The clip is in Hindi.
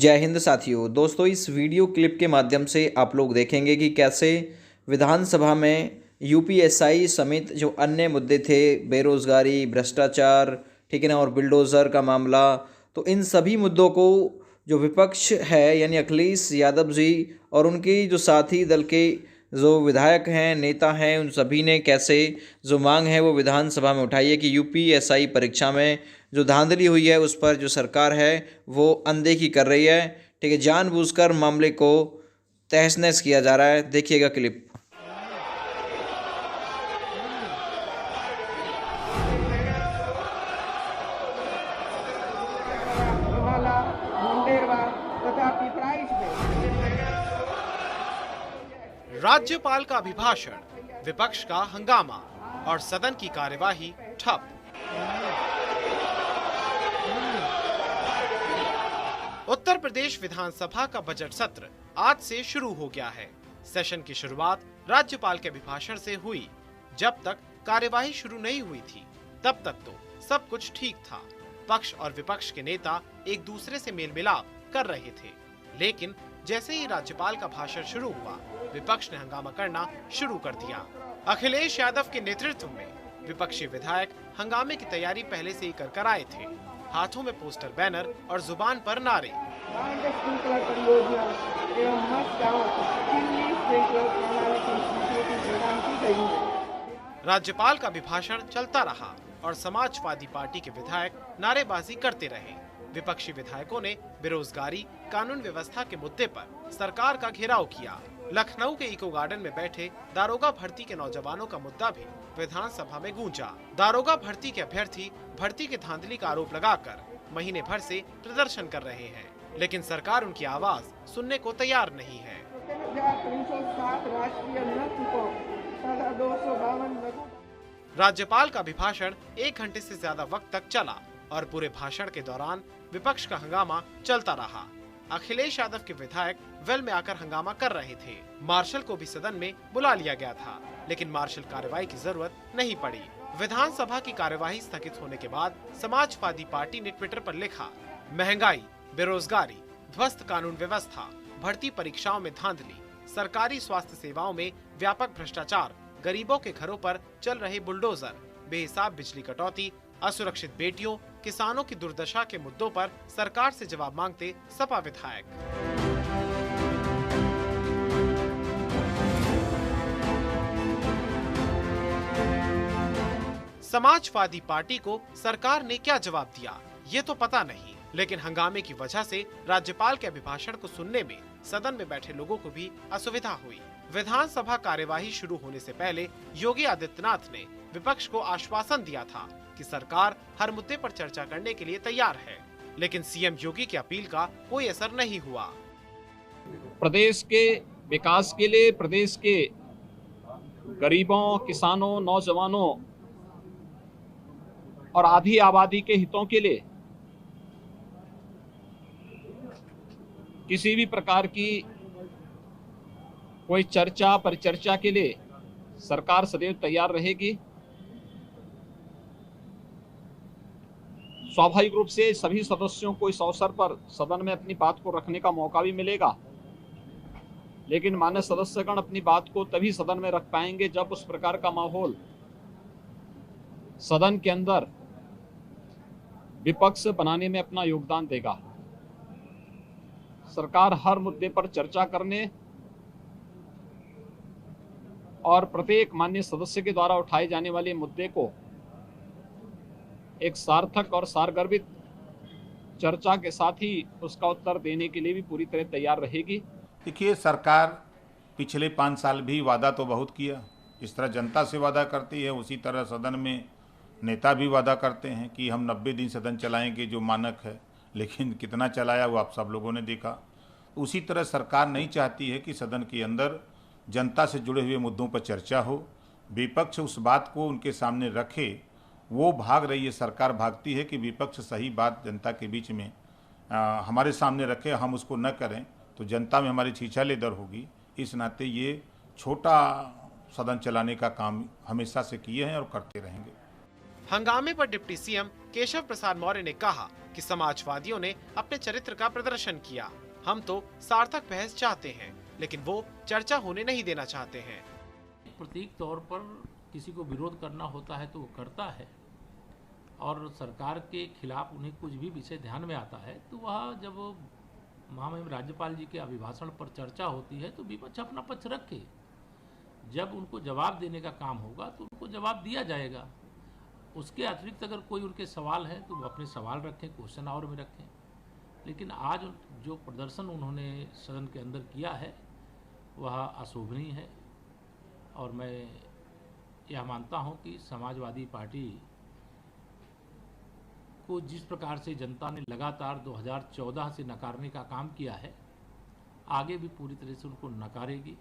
जय हिंद साथियों। दोस्तों, इस वीडियो क्लिप के माध्यम से आप लोग देखेंगे कि कैसे विधानसभा में यूपीएसआई समेत जो अन्य मुद्दे थे, बेरोजगारी, भ्रष्टाचार, ठीक है ना, और बिल्डोज़र का मामला, तो इन सभी मुद्दों को जो विपक्ष है यानी अखिलेश यादव जी और उनके जो साथी दल के जो विधायक हैं, नेता हैं, उन सभी ने कैसे जो मांग है वो विधानसभा में उठाई है कि यूपीएसआई परीक्षा में जो धांधली हुई है उस पर जो सरकार है वो अनदेखी कर रही है। ठीक है, जानबूझकर मामले को तहस नहस किया जा रहा है। देखिएगा क्लिप। राज्यपाल का अभिभाषण, विपक्ष का हंगामा और सदन की कार्यवाही ठप। उत्तर प्रदेश विधानसभा का बजट सत्र आज से शुरू हो गया है। सेशन की शुरुआत राज्यपाल के अभिभाषण से हुई। जब तक कार्यवाही शुरू नहीं हुई थी तब तक तो सब कुछ ठीक था। पक्ष और विपक्ष के नेता एक दूसरे से मेल मिलाप कर रहे थे, लेकिन जैसे ही राज्यपाल का भाषण शुरू हुआ, विपक्ष ने हंगामा करना शुरू कर दिया। अखिलेश यादव के नेतृत्व में विपक्षी विधायक हंगामे की तैयारी पहले से ही कर आए थे। हाथों में पोस्टर, बैनर और जुबान पर नारे। राज्यपाल का अभिभाषण चलता रहा और समाजवादी पार्टी के विधायक नारेबाजी करते रहे। विपक्षी विधायकों ने बेरोजगारी, कानून व्यवस्था के मुद्दे पर सरकार का घेराव किया। लखनऊ के इको गार्डन में बैठे दारोगा भर्ती के नौजवानों का मुद्दा भी विधानसभा में गूंजा। दारोगा भर्ती के अभ्यर्थी भर्ती के धांधली का आरोप लगाकर महीने भर से प्रदर्शन कर रहे हैं, लेकिन सरकार उनकी आवाज सुनने को तैयार नहीं है। राज्यपाल का अभिभाषण 1 घंटे से ज्यादा वक्त तक चला और पूरे भाषण के दौरान विपक्ष का हंगामा चलता रहा। अखिलेश यादव के विधायक वेल में आकर हंगामा कर रहे थे। मार्शल को भी सदन में बुला लिया गया था, लेकिन मार्शल कार्रवाई की जरूरत नहीं पड़ी। विधानसभा की कार्यवाही स्थगित होने के बाद समाजवादी पार्टी ने ट्विटर पर लिखा, महंगाई, बेरोजगारी, ध्वस्त कानून व्यवस्था, भर्ती परीक्षाओं में धांधली, सरकारी स्वास्थ्य सेवाओं में व्यापक भ्रष्टाचार, गरीबों के घरों पर चल रहे बुलडोजर, बेहिसाब बिजली कटौती, असुरक्षित बेटियों, किसानों की दुर्दशा के मुद्दों पर सरकार से जवाब मांगते सपा विधायक। समाजवादी पार्टी को सरकार ने क्या जवाब दिया ये तो पता नहीं, लेकिन हंगामे की वजह से राज्यपाल के अभिभाषण को सुनने में सदन में बैठे लोगों को भी असुविधा हुई। विधानसभा कार्यवाही शुरू होने से पहले योगी आदित्यनाथ ने विपक्ष को आश्वासन दिया था कि सरकार हर मुद्दे पर चर्चा करने के लिए तैयार है, लेकिन सीएम योगी की अपील का कोई असर नहीं हुआ। प्रदेश के विकास के लिए, प्रदेश के गरीबों, किसानों, नौजवानों और आधी आबादी के हितों के लिए किसी भी प्रकार की कोई चर्चा, परिचर्चा के लिए सरकार सदैव तैयार रहेगी। स्वाभाविक रूप से सभी सदस्यों को इस अवसर पर सदन में अपनी बात को रखने का मौका भी मिलेगा, लेकिन मान्य सदस्यगण अपनी बात को तभी सदन में रख पाएंगे जब उस प्रकार का माहौल सदन के अंदर विपक्ष बनाने में अपना योगदान देगा। सरकार हर मुद्दे पर चर्चा करने और प्रत्येक माननीय सदस्य के द्वारा उठाए जाने वाले मुद्दे को एक सार्थक और सारगर्भित चर्चा के साथ ही उसका उत्तर देने के लिए भी पूरी तरह तैयार रहेगी। देखिए, सरकार पिछले 5 साल भी वादा तो बहुत किया। इस तरह जनता से वादा करती है, उसी तरह सदन में नेता भी वादा करते हैं कि हम 90 दिन सदन चलाएंगे, जो मानक है, लेकिन कितना चलाया वो आप सब लोगों ने देखा। उसी तरह सरकार नहीं चाहती है कि सदन के अंदर जनता से जुड़े हुए मुद्दों पर चर्चा हो, विपक्ष उस बात को उनके सामने रखे। वो भाग रही है, सरकार भागती है कि विपक्ष सही बात जनता के बीच में हमारे सामने रखे, हम उसको न करें तो जनता में हमारी छीछालेदर होगी। इस नाते ये छोटा सदन चलाने का काम हमेशा से किए हैं और करते रहेंगे। हंगामे पर डिप्टी सीएम केशव प्रसाद मौर्य ने कहा कि समाजवादियों ने अपने चरित्र का प्रदर्शन किया। हम तो सार्थक बहस चाहते हैं, लेकिन वो चर्चा होने नहीं देना चाहते हैं। प्रतीक तौर पर किसी को विरोध करना होता है तो वो करता है, और सरकार के खिलाफ उन्हें कुछ भी विषय ध्यान में आता है तो वह जब महामहिम राज्यपाल जी के अभिभाषण पर चर्चा होती है तो विपक्ष अपना पक्ष रखे। जब उनको जवाब देने का काम होगा तो उनको जवाब दिया जाएगा। उसके अतिरिक्त अगर कोई उनके सवाल है तो वो अपने सवाल रखें, क्वेश्चन आवर में रखें। लेकिन आज जो प्रदर्शन उन्होंने सदन के अंदर किया है वह अशोभनीय है, और मैं यह मानता हूं कि समाजवादी पार्टी को जिस प्रकार से जनता ने लगातार 2014 से नकारने का काम किया है, आगे भी पूरी तरह से उनको नकारेगी।